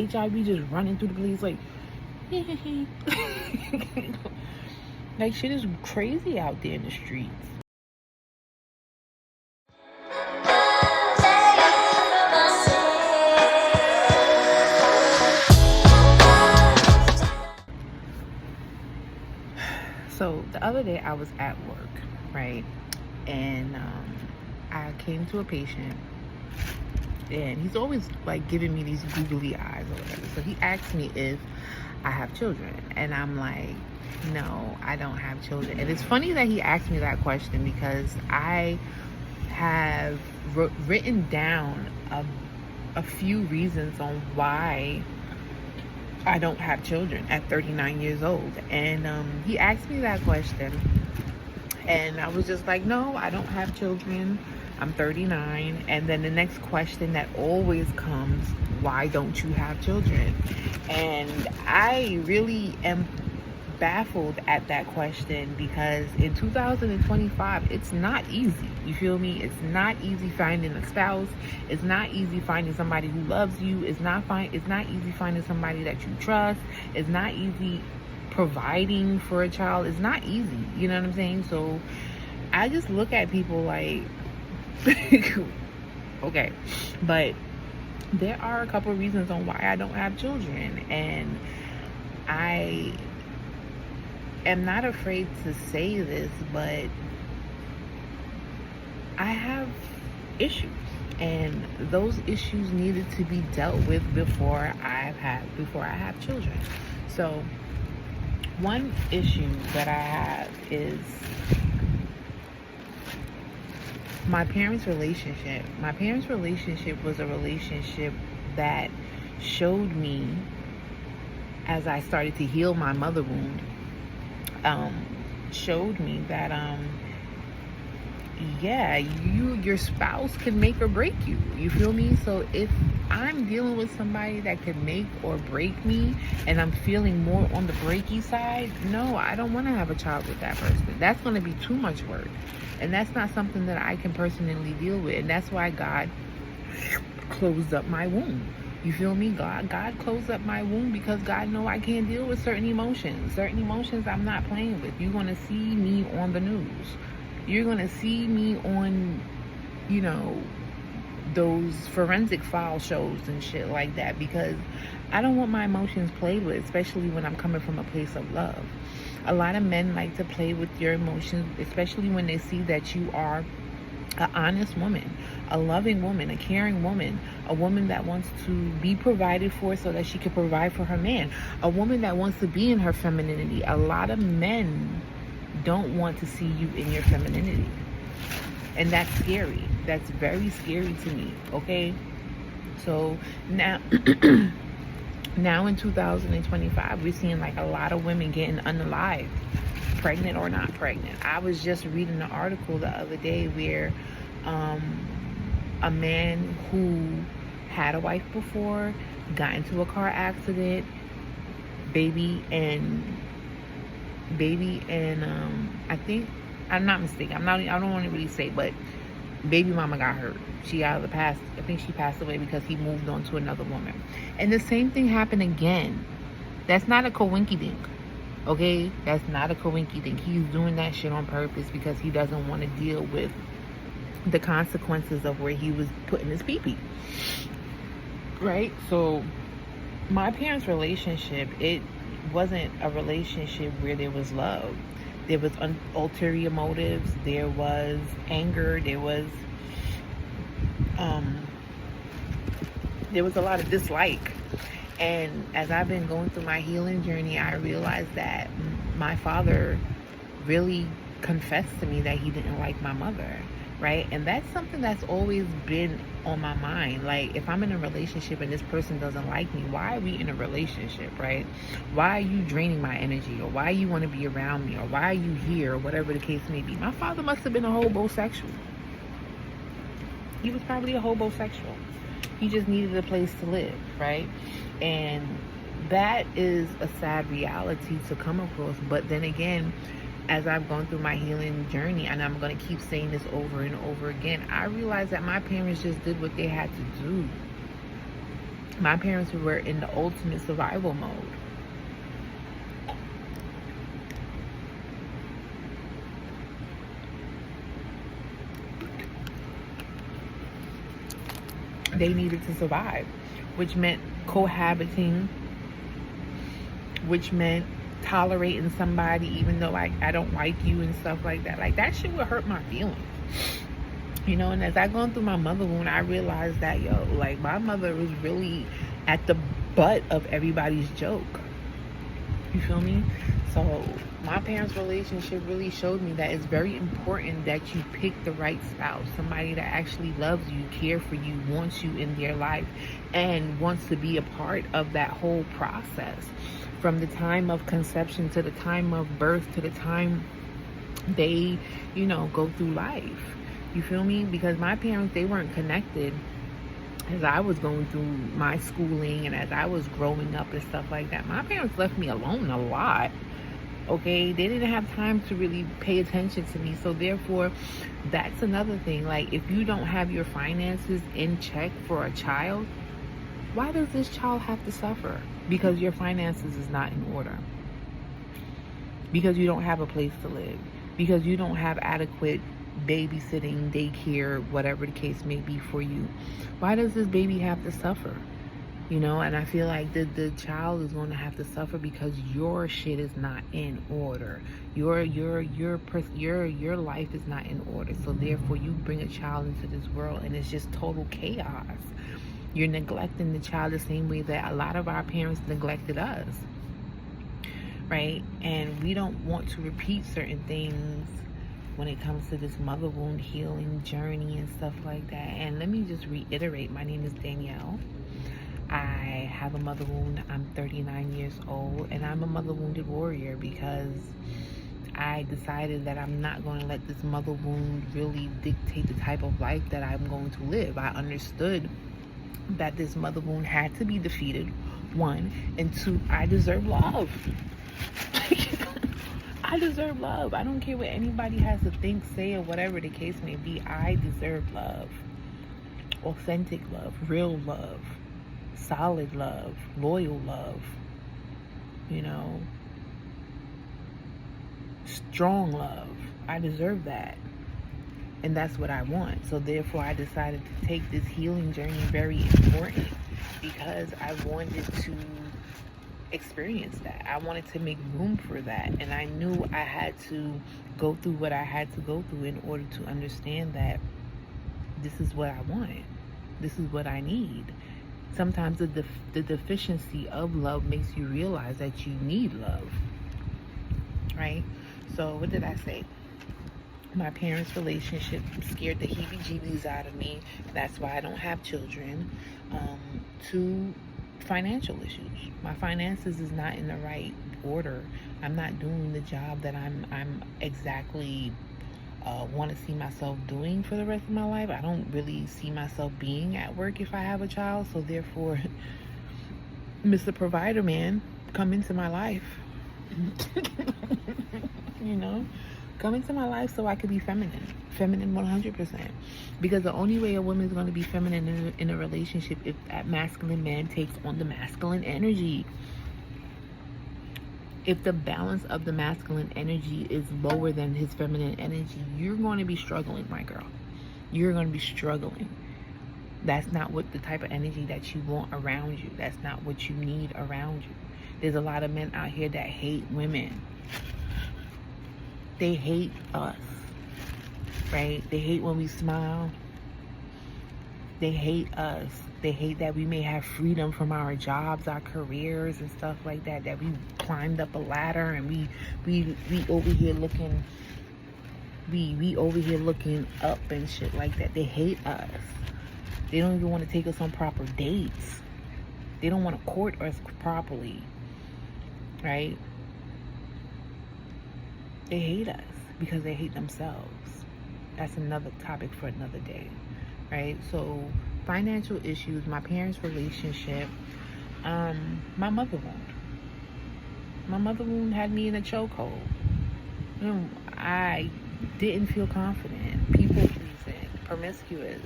HIV just running through the police like, like shit is crazy out there in the streets. So the other day I was at work, right? And I came to a patient, and he's always like giving me these googly eyes or whatever. So he asked me if I have children, and I'm like, no, I don't have children. And it's funny that he asked me that question because I have written down a few reasons on why I don't have children at 39 years old. And he asked me that question, and I was just like, no, I don't have children. I'm 39. And then the next question that always comes, why don't you have children? And I really am baffled at that question because in 2025 it's not easy. You feel me? It's not easy finding a spouse. It's not easy finding somebody who loves you. It's not easy finding somebody that you trust. It's not easy providing for a child. It's not easy. You know what I'm saying? So I just look at people like okay, but there are a couple of reasons on why I don't have children, and I am not afraid to say this, but I have issues, and those issues needed to be dealt with before I have children. So one issue that I have is my parents' relationship. My parents' relationship was a relationship that showed me, as I started to heal my mother wound, showed me that yeah, your spouse can make or break you. You feel me? So if I'm dealing with somebody that could make or break me, and I'm feeling more on the breaky side, no, I don't want to have a child with that person. That's going to be too much work, and that's not something that I can personally deal with. And that's why God closed up my womb. You feel me? God closed up my womb because God know I can't deal with certain emotions. Certain emotions I'm not playing with. You're going to see me on the news. You're going to see me on, you know, those forensic file shows and shit like that, because I don't want my emotions played with, especially when I'm coming from a place of love. A lot of men like to play with your emotions, especially when they see that you are an honest woman, a loving woman, a caring woman, a woman that wants to be provided for so that she can provide for her man, a woman that wants to be in her femininity. A lot of men don't want to see you in your femininity, and that's scary. That's very scary to me. Okay, so now now in 2025 we're seeing like a lot of women getting unalived, pregnant or not pregnant. I was just reading an article the other day where a man who had a wife before got into a car accident, baby and I think, I'm not mistaken, I don't want to really say, but baby mama got hurt. She out of the past. I think she passed away because he moved on to another woman. And the same thing happened again. That's not a coinky-dink. Okay? That's not a coinky-dink. He's doing that shit on purpose because he doesn't want to deal with the consequences of where he was putting his pee-pee. Right? So my parents' relationship, it wasn't a relationship where there was love. There was ulterior motives. There was anger. There was a lot of dislike. And as I've been going through my healing journey, I realized that my father really confessed to me that he didn't like my mother, right? And that's something that's always been on my mind. Like, if I'm in a relationship and this person doesn't like me, why are we in a relationship, right? Why are you draining my energy? Or why you want to be around me? Or why are you here? Or whatever the case may be. My father must have been a hobosexual. He was probably a hobosexual. He just needed a place to live, right? And that is a sad reality to come across. But then again, as I've gone through my healing journey, and I'm going to keep saying this over and over again, I realized that my parents just did what they had to do. My parents were in the ultimate survival mode. They needed to survive, which meant cohabiting, which meant tolerating somebody even though I don't like you and stuff like that. Like, that shit would hurt my feelings. You know, and as I gone through my mother wound, I realized that, yo, like, my mother was really at the butt of everybody's joke. You feel me? So my parents' relationship really showed me that it's very important that you pick the right spouse, somebody that actually loves you, care for you, wants you in their life, and wants to be a part of that whole process, from the time of conception to the time of birth to the time they, you know, go through life. You feel me? Because my parents, they weren't connected as I was going through my schooling and as I was growing up and stuff like that. My parents left me alone a lot. Okay, they didn't have time to really pay attention to me. So therefore, that's another thing. Like, if you don't have your finances in check for a child, why does this child have to suffer? Because your finances is not in order. Because you don't have a place to live. Because you don't have adequate babysitting, daycare, whatever the case may be for you. Why does this baby have to suffer? You know, and I feel like the child is going to have to suffer because your shit is not in order. Your life is not in order. So therefore, you bring a child into this world and it's just total chaos. You're neglecting the child the same way that a lot of our parents neglected us, right? And we don't want to repeat certain things when it comes to this mother wound healing journey and stuff like that. And let me just reiterate, my name is Danielle. I have a mother wound. I'm 39 years old, and I'm a mother wounded warrior because I decided that I'm not going to let this mother wound really dictate the type of life that I'm going to live. I understood that this mother wound had to be defeated, one, and two, I deserve love. I deserve love. I don't care what anybody has to think, say, or whatever the case may be. I deserve love. Authentic love, real love, solid love, loyal love, you know, strong love. I deserve that. And that's what I want. So therefore, I decided to take this healing journey very important because I wanted to experience that. I wanted to make room for that. And I knew I had to go through what I had to go through in order to understand that this is what I wanted. This is what I need. Sometimes the deficiency of love makes you realize that you need love, right? So what did I say? My parents' relationship scared the heebie-jeebies out of me. That's why I don't have children. Two, financial issues. My finances is not in the right order. I'm not doing the job that I'm exactly want to see myself doing for the rest of my life. I don't really see myself being at work if I have a child. So therefore, Mr. Provider Man, come into my life. You know, come into my life so I could be feminine 100%. Because the only way a woman is going to be feminine in a relationship if that masculine man takes on the masculine energy. If the balance of the masculine energy is lower than his feminine energy, you're going to be struggling, my girl. You're going to be struggling. That's not what the type of energy that you want around you. That's not what you need around you. There's a lot of men out here that hate women. They hate us, right? They hate when we smile. They hate us. They hate that we may have freedom from our jobs, our careers, and stuff like that. That we climbed up a ladder and we over here looking, we over here looking up and shit like that. They hate us. They don't even want to take us on proper dates. They don't want to court us properly, right? They hate us because they hate themselves. That's another topic for another day, right? So financial issues, my parents' relationship, my mother wound. My mother wound had me in a chokehold. You know, I didn't feel confident, people pleasing, promiscuous,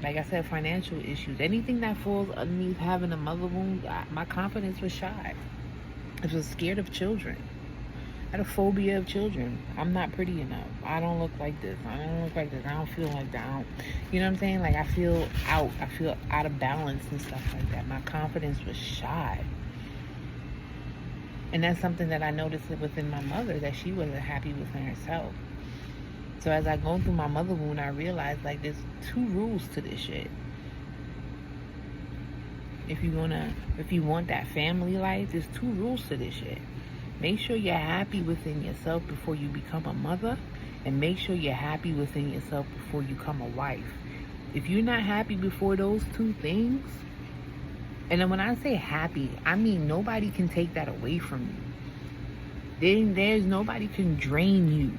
Like I said, financial issues. Anything that falls underneath having a mother wound, my confidence was shot. I was scared of children. I had a phobia of children. I'm not pretty enough. I don't look like this. I don't look like this. I don't feel like that. You know what I'm saying? Like I feel out. I feel out of balance and stuff like that. My confidence was shot. And that's something that I noticed within my mother, that she wasn't happy within herself. So as I go through my mother wound, I realized like there's 2 rules to this shit. If you want that family life, there's 2 rules to this shit. Make sure you're happy within yourself before you become a mother, and make sure you're happy within yourself before you become a wife. If you're not happy before those 2 things, and then when I say happy, I mean nobody can take that away from you. There's nobody can drain you.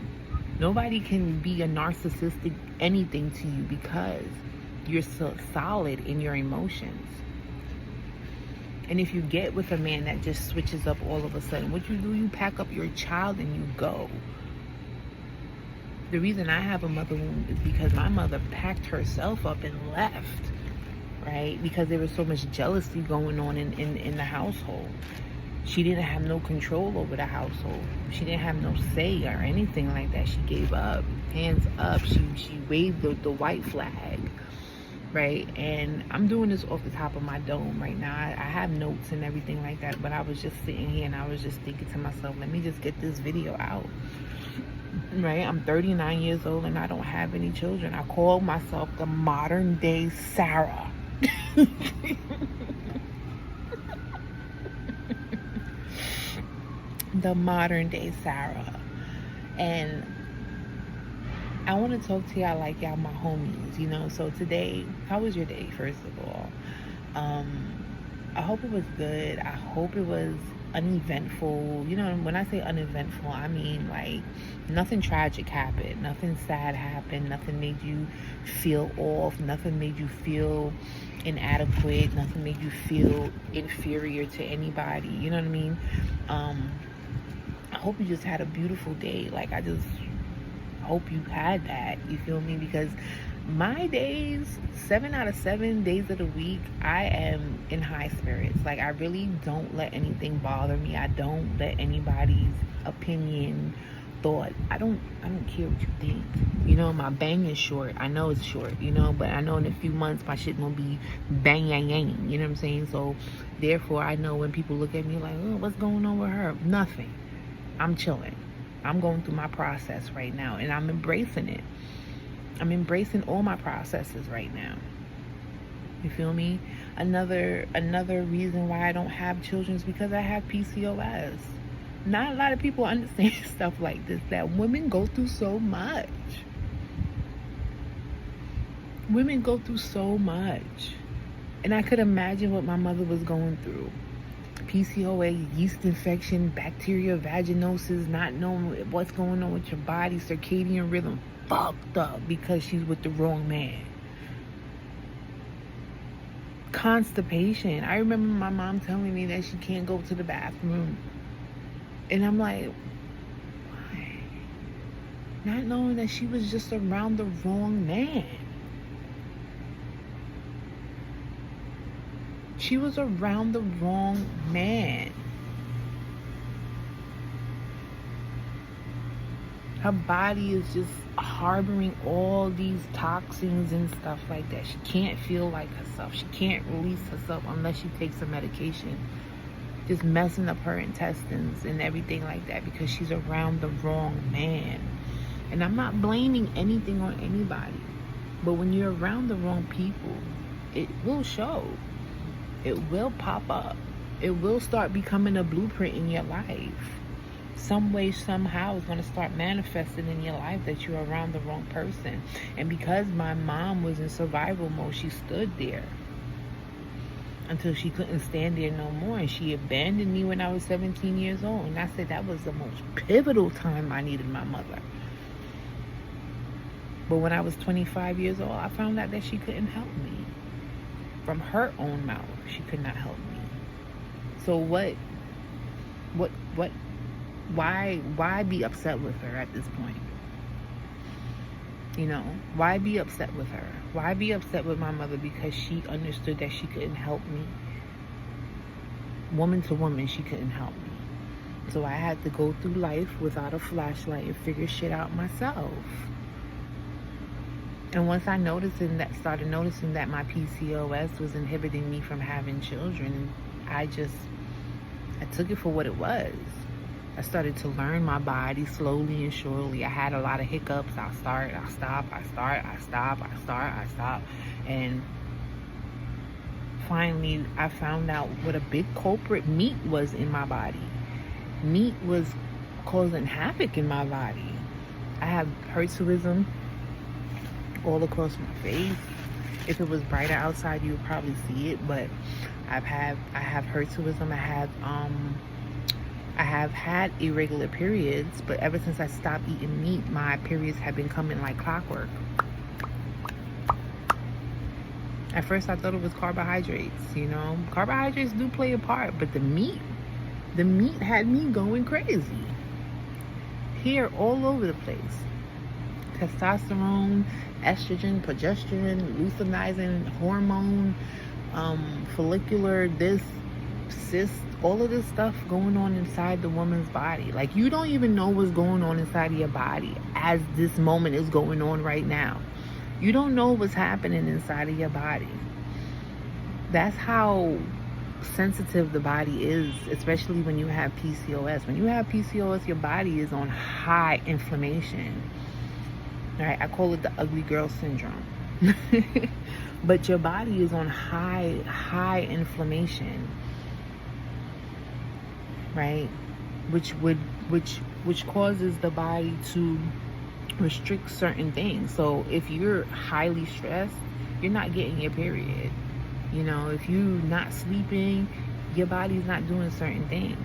Nobody can be a narcissistic anything to you because you're so solid in your emotions. And if you get with a man that just switches up all of a sudden, what you do, you pack up your child and you go. The reason I have a mother wound is because my mother packed herself up and left, right? Because there was so much jealousy going on in the household. She didn't have no control over the household. She didn't have no say or anything like that. She gave up, hands up. She waved the white flag. Right, and I'm doing this off the top of my dome right now. I have notes and everything like that, but I was just sitting here and I was just thinking to myself, let me just get this video out. Right, I'm 39 years old and I don't have any children. I call myself the modern day Sarah. The modern day Sarah. And I want to talk to y'all like y'all my homies, you know. So today, how was your day, first of all? I hope it was good. I hope it was uneventful. You know, when I say uneventful, I mean like nothing tragic happened, nothing sad happened, nothing made you feel off, nothing made you feel inadequate, nothing made you feel inferior to anybody. You know what I mean? I hope you just had a beautiful day. Like I just hope you had that, you feel me? Because my days, 7 out of 7 days of the week, I am in high spirits. Like I really don't let anything bother me. I don't let anybody's opinion, thought, I don't care what you think. You know, my bang is short. I know it's short, you know, but I know in a few months my shit gonna be bang yang yang, you know what I'm saying? So therefore I know when people look at me like, oh, what's going on with her? Nothing. I'm chilling. I'm going through my process right now and I'm embracing it. I'm embracing all my processes right now. You feel me? Another reason why I don't have children is because I have PCOS. Not a lot of people understand stuff like this, that women go through so much. Women go through so much. And I could imagine what my mother was going through. PCOS, yeast infection, bacteria, vaginosis, not knowing what's going on with your body, circadian rhythm fucked up because she's with the wrong man. Constipation. I remember my mom telling me that she can't go to the bathroom. And I'm like, why? Not knowing that she was just around the wrong man. She was around the wrong man. Her body is just harboring all these toxins and stuff like that. She can't feel like herself. She can't release herself unless she takes a medication. Just messing up her intestines and everything like that because she's around the wrong man. And I'm not blaming anything on anybody. But when you're around the wrong people, it will show. It will pop up. It will start becoming a blueprint in your life. Some way, somehow, it's going to start manifesting in your life that you're around the wrong person. And because my mom was in survival mode, she stood there until she couldn't stand there no more. And she abandoned me when I was 17 years old. And I said that was the most pivotal time I needed my mother. But when I was 25 years old, I found out that she couldn't help me. From her own mouth, she could not help me. So why be upset with her at this point? You know, why be upset with her? Why be upset with my mother because she understood that she couldn't help me? Woman to woman, she couldn't help me. So I had to go through life without a flashlight and figure shit out myself. And once I started noticing that my PCOS was inhibiting me from having children, I took it for what it was. I started to learn my body slowly and surely. I had a lot of hiccups. I start, I stop, I start, I stop, I start, I stop. And finally, I found out what a big culprit meat was in my body. Meat was causing havoc in my body. I have hirsutism all across my face. If it was brighter outside, you would probably see it, but I have hirsutism. I have had irregular periods, but ever since I stopped eating meat, my periods have been coming like clockwork. At first, I thought it was carbohydrates, you know. Carbohydrates do play a part, but the meat had me going crazy. Hair all over the place. Testosterone, estrogen, progesterone, luteinizing, hormone, follicular, cyst, all of this stuff going on inside the woman's body. Like, you don't even know what's going on inside of your body as this moment is going on right now. You don't know what's happening inside of your body. That's how sensitive the body is, especially when you have PCOS. When you have PCOS, your body is on high inflammation. Right? I call it the ugly girl syndrome. But your body is on high inflammation. Right? Which causes the body to restrict certain things. So if you're highly stressed, you're not getting your period. You know, if you're not sleeping, your body's not doing certain things.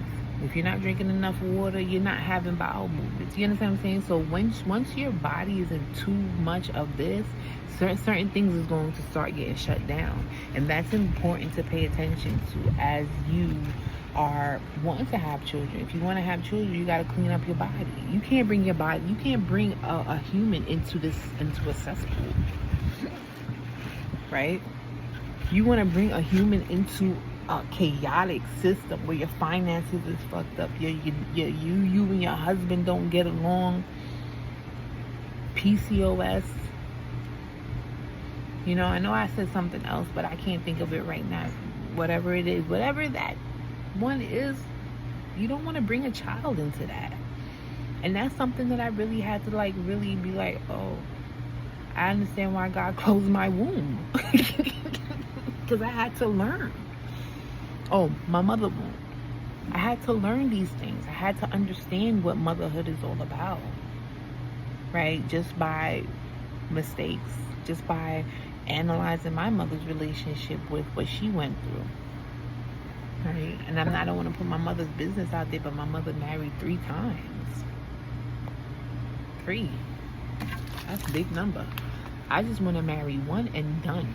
If you're not drinking enough water, you're not having bowel movements. You understand what I'm saying? So once your body is in too much of this, certain things is going to start getting shut down. And that's important to pay attention to as you are wanting to have children. If you want to have children, you got to clean up your body. You can't bring a human into a cesspool. Right? You want to bring a human into a chaotic system where your finances is fucked up, you and your husband don't get along, PCOS. You know, I know I said something else, but I can't think of it right now. Whatever it is, whatever that one is, you don't want to bring a child into that. And that's something that I really had to really be like, oh, I understand why God closed my womb. Because I had to learn. Oh, my mother womb. I had to learn these things. I had to understand what motherhood is all about. Right? Just by mistakes. Just by analyzing my mother's relationship with what she went through. Right? And I don't want to put my mother's business out there, but my mother married 3 times. 3. That's a big number. I just want to marry one and done.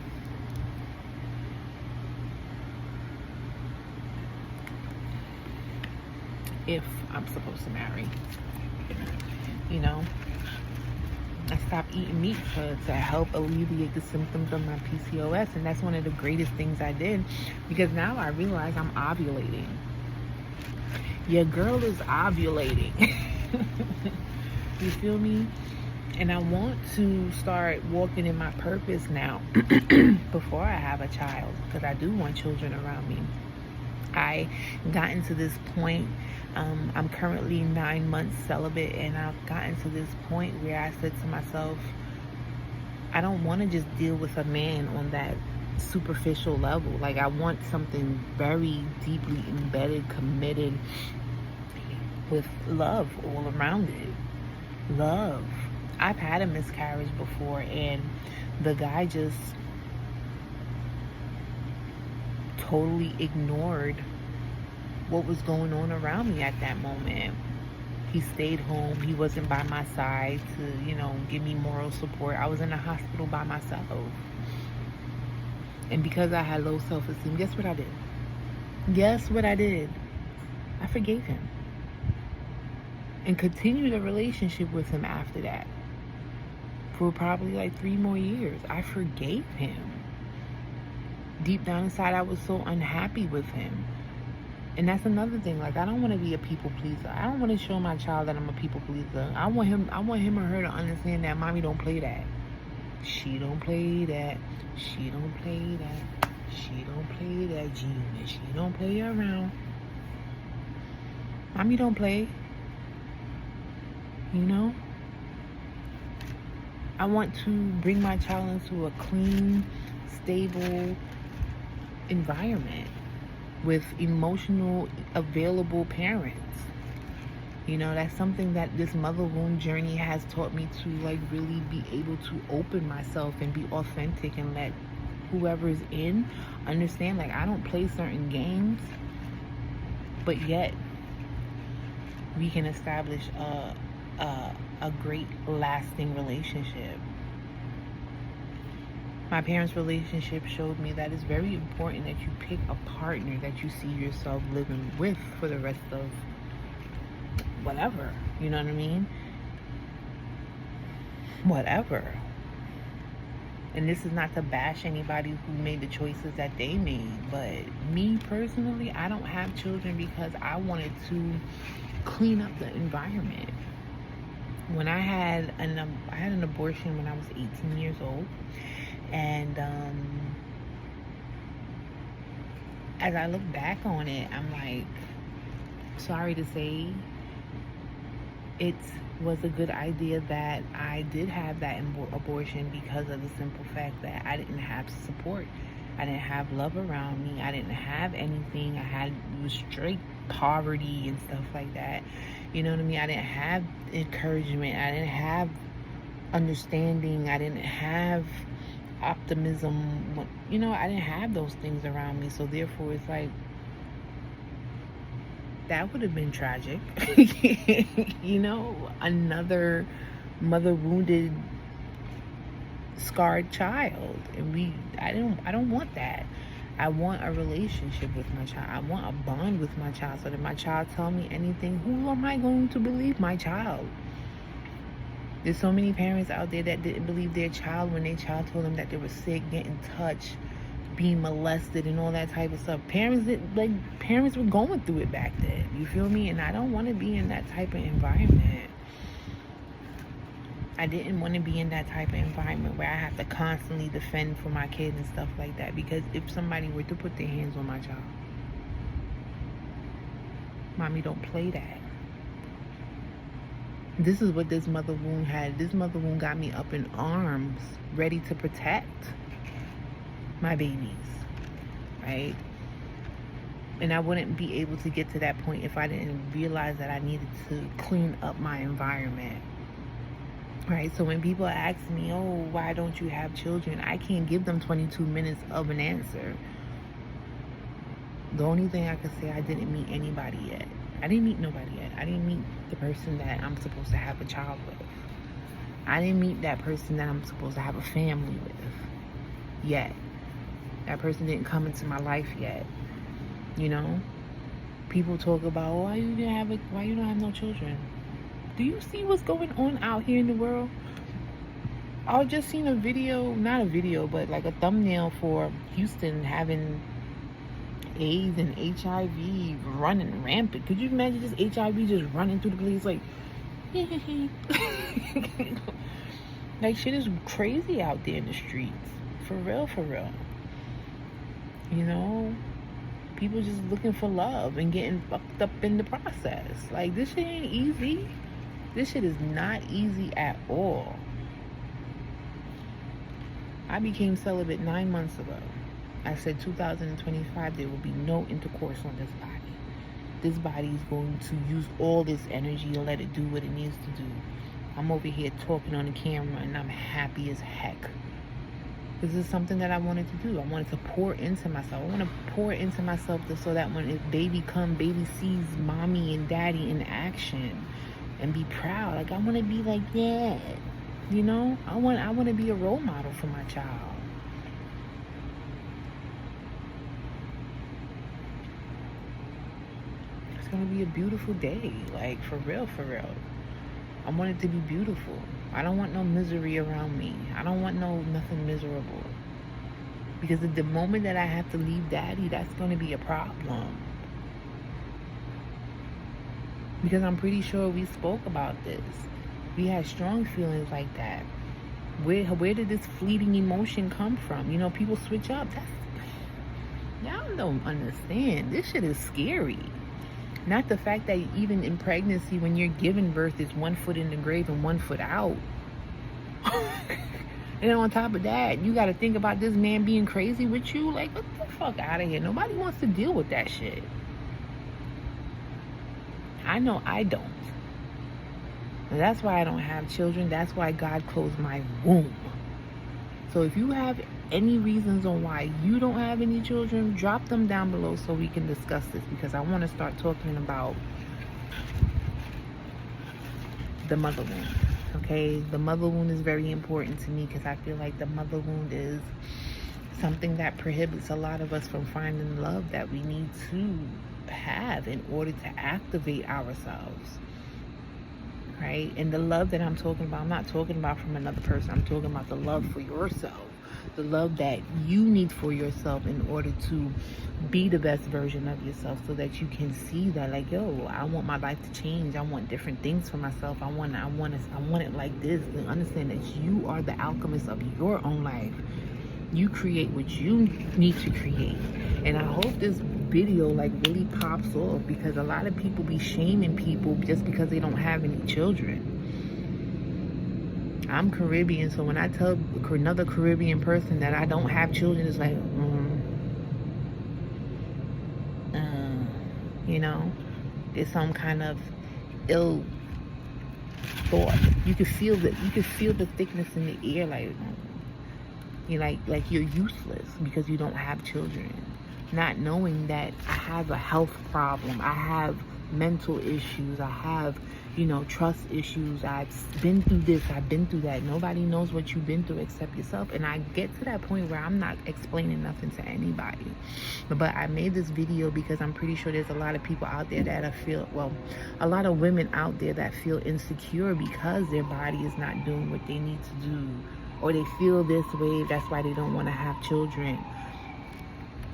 If I'm supposed to marry, you know. I stopped eating meat to help alleviate the symptoms of my PCOS, and that's one of the greatest things I did, because now I realize I'm ovulating. Your girl is ovulating. You feel me? And I want to start walking in my purpose now before I have a child, because I do want children around me. I gotten to this point. I'm currently 9 months celibate, and I've gotten to this point where I said to myself, I don't want to just deal with a man on that superficial level. Like, I want something very deeply embedded, committed, with love all around it. Love. I've had a miscarriage before, and the guy just totally ignored what was going on around me at that moment. He stayed home. He wasn't by my side to, give me moral support. I was in the hospital by myself. And because I had low self-esteem, guess what I did? Guess what I did? I forgave him. And continued a relationship with him after that. for probably like 3 more years. I forgave him. Deep down inside, I was so unhappy with him. And that's another thing. Like, I don't want to be a people pleaser. I don't want to show my child that I'm a people pleaser. I want him or her to understand that mommy don't play that. She don't play that. She don't play that. She don't play that, Gina. She don't play around. Mommy don't play. You know? I want to bring my child into a clean, stable environment with emotional, available parents. You know, that's something that this mother wound journey has taught me to, like, really be able to open myself and be authentic and let whoever's in understand, like, I don't play certain games, but yet we can establish a great lasting relationship. My parents' relationship showed me that it's very important that you pick a partner that you see yourself living with for the rest of whatever, you know what I mean? Whatever. And this is not to bash anybody who made the choices that they made, but me personally, I don't have children because I wanted to clean up the environment. When I had an abortion when I was 18 years old, and as I look back on it, I'm like, sorry to say, it was a good idea that I did have that abortion because of the simple fact that I didn't have support. I didn't have love around me. I didn't have anything. It was straight poverty and stuff like that. You know what I mean? I didn't have encouragement. I didn't have understanding. I didn't have optimism. You know, I didn't have those things around me. So therefore, it's like, that would have been tragic. You know, another mother wounded, scarred child. And I don't want that. I want a relationship with my child. I want a bond with my child, so that my child tell me anything, who am I going to believe? My child. There's so many parents out there that didn't believe their child when their child told them that they were sick, getting touched, being molested, and all that type of stuff. Parents were going through it back then. You feel me? And I don't want to be in that type of environment. I didn't want to be in that type of environment where I have to constantly defend for my kid and stuff like that. Because if somebody were to put their hands on my child, mommy don't play that. This is what this mother wound had. This mother wound got me up in arms, ready to protect my babies, right? And I wouldn't be able to get to that point if I didn't realize that I needed to clean up my environment. Right, so when people ask me, oh, why don't you have children? I can't give them 22 minutes of an answer. The only thing I could say, I didn't meet anybody yet. I didn't meet nobody yet. I didn't meet the person that I'm supposed to have a child with. I didn't meet that person that I'm supposed to have a family with yet. That person didn't come into my life yet. You know? People talk about, oh, why you don't have no children? Do you see what's going on out here in the world? I just seen a video, not a video, but like a thumbnail for Houston having AIDS and HIV running rampant. Could you imagine just HIV just running through the place like, like shit is crazy out there in the streets. For real, for real. You know? People just looking for love and getting fucked up in the process. Like, this shit ain't easy. This shit is not easy at all. I became celibate 9 months ago. I said 2025, there will be no intercourse on this body. This body is going to use all this energy and let it do what it needs to do. I'm over here talking on the camera and I'm happy as heck. This is something that I wanted to do. I wanted to pour into myself. I want to pour into myself so that when baby sees mommy and daddy in action and be proud. Like, I want to be like, yeah, you know, I want to be a role model for my child. It's gonna be a beautiful day, like, for real, for real. I want it to be beautiful. I don't want no misery around me. I don't want nothing miserable. Because at the moment that I have to leave daddy, that's going to be a problem. Because I'm pretty sure we spoke about this. We had strong feelings like that. Where did this fleeting emotion come from? You know, people switch up. Y'all don't understand. This shit is scary. Not the fact that even in pregnancy, when you're giving birth, it's 1 foot in the grave and 1 foot out. And on top of that, you got to think about this man being crazy with you. Like, get the fuck out of here. Nobody wants to deal with that shit. I know I don't. And that's why I don't have children. That's why God closed my womb. So if you have any reasons on why you don't have any children, drop them down below so we can discuss this, because I want to start talking about the mother wound. Okay, the mother wound is very important to me because I feel like the mother wound is something that prohibits a lot of us from finding love that we need to have in order to activate ourselves. Right? And the love that I'm talking about, I'm not talking about from another person. I'm talking about the love for yourself. The love that you need for yourself in order to be the best version of yourself, so that you can see that, like, yo, I want my life to change. I want different things for myself. I want it like this. And understand that you are the alchemist of your own life. You create what you need to create. And I hope this video like really pops off, because a lot of people be shaming people just because they don't have any children. I'm Caribbean, so when I tell another Caribbean person that I don't have children, it's like, you know, it's some kind of ill thought. You can feel the thickness in the air, like you're useless because you don't have children. Not knowing that I have a health problem, I have mental issues, I have, trust issues. I've been through this, I've been through that. Nobody knows what you've been through except yourself. And I get to that point where I'm not explaining nothing to anybody. But I made this video because I'm pretty sure there's a lot of people out there that a lot of women out there that feel insecure because their body is not doing what they need to do, or they feel this way, that's why they don't want to have children.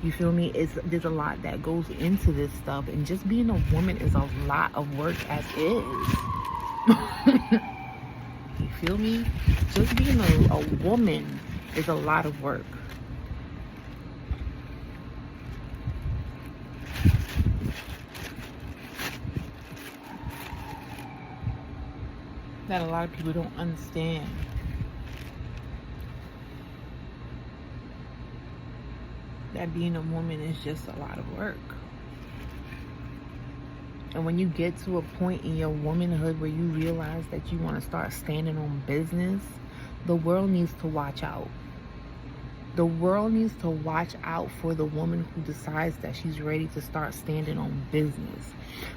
You feel me? There's a lot that goes into this stuff, and just being a woman is a lot of work as is. You feel me? Just being a woman is a lot of work. That a lot of people don't understand. That being a woman is just a lot of work. And when you get to a point in your womanhood where you realize that you want to start standing on business, the world needs to watch out. The world needs to watch out for the woman who decides that she's ready to start standing on business,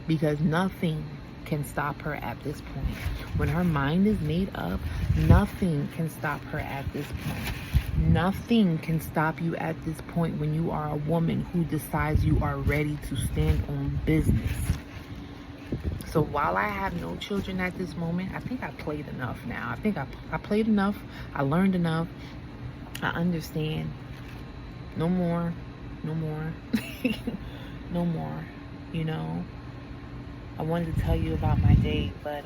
because nothing can stop her at this point. When her mind is made up, nothing can stop her at this point. Nothing can stop you at this point when you are a woman who decides you are ready to stand on business. So while I have no children at this moment, I think I played enough now. I think I played enough. I learned enough. I understand. No more. No more. No more. I wanted to tell you about my day, but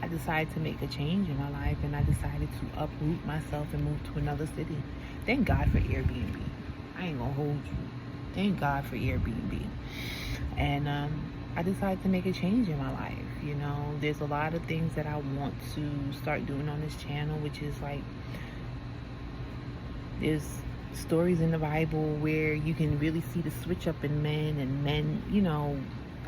I decided to make a change in my life, and I decided to uproot myself and move to another city. Thank God for Airbnb. I ain't gonna hold you. Thank God for Airbnb. And I decided to make a change in my life. There's a lot of things that I want to start doing on this channel, which is like, there's stories in the Bible where you can really see the switch up in men, and men,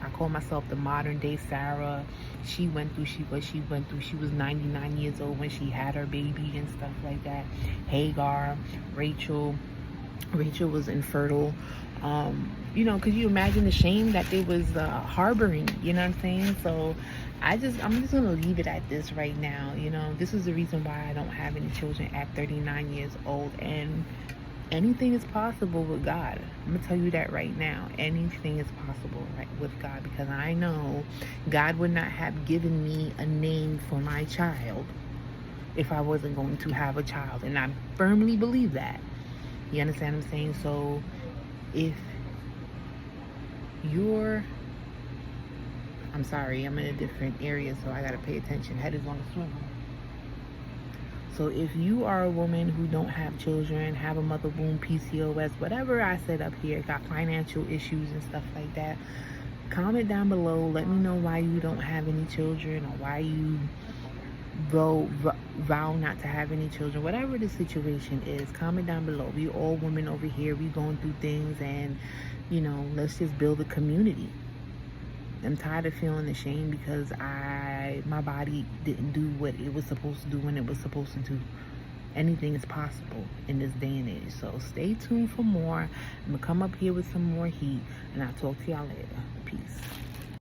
I call myself the modern day Sarah. She went through what she went through. She was 99 years old when she had her baby and stuff like that. Hagar, Rachel was infertile. Could you imagine the shame that they was harboring? You know what I'm saying? So I'm just gonna leave it at this right now. This is the reason why I don't have any children at 39 years old. And anything is possible with God. I'm gonna tell you that right now. Anything is possible right with God, because I know God would not have given me a name for my child if I wasn't going to have a child, and I firmly believe that. You understand what I'm saying? So if you're, I'm sorry, I'm in a different area, so I gotta pay attention. Head is on the swivel. So if you are a woman who don't have children, have a mother wound, PCOS, whatever I said up here, got financial issues and stuff like that, comment down below. Let me know why you don't have any children, or why you vow not to have any children. Whatever the situation is, comment down below. We all women over here, we going through things, and you know, let's just build a community. I'm tired of feeling ashamed because my body didn't do what it was supposed to do when it was supposed to do. Anything is possible in this day and age. So stay tuned for more. I'm gonna come up here with some more heat, and I'll talk to y'all later. Peace.